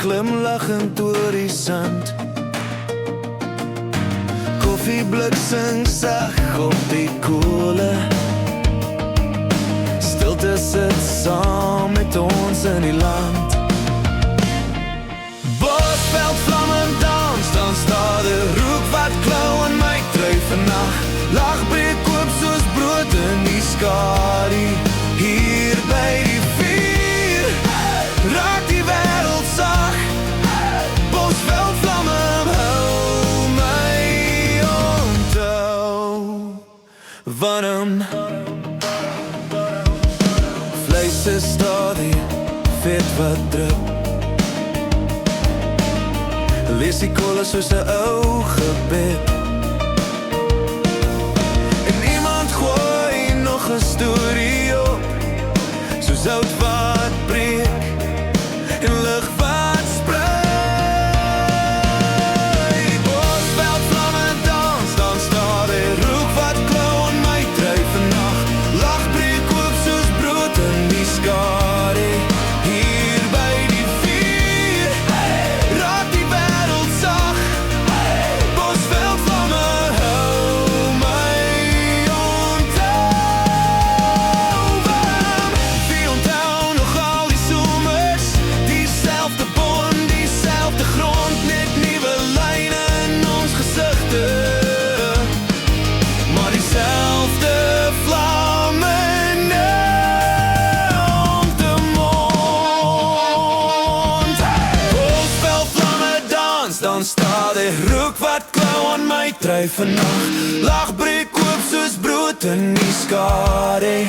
glimlachend oor die sand. Koffieblik sing sag op die koele. Stilte sit saam met ons in die land. Bosveld vlamme dans, dan staat die rook wat klauw in my trui vannacht. Lag breek oop soos brood in die skadu. Hier by die vuur raak die wêreld sag. Bosveld vlamme hou my onthou. Warm vleis is stadig, vet wat drup. Lees die kolle soos 'n ou gebed. En iemand gooi nog 'n storie op, soos hout wat breek en lig wat sprei. Bosveld vlamme dans, dan staat die rook wat klauw in my trui vannacht. Lag breek oop soos brood in die skadu. Hier by die vuur raak die wêreld sag. Bosveld vlamme hou my onthou. Wie onthou nog al die somers, diezelfde boom, diezelfde grond, net nuwe lyne in ons gesigte, maar diezelfde vlamme om te mond. Bosveld vlamme dans, dan staat die rook wat klauw aan my trui vannacht. Lag breek oop soos brood in die skadu.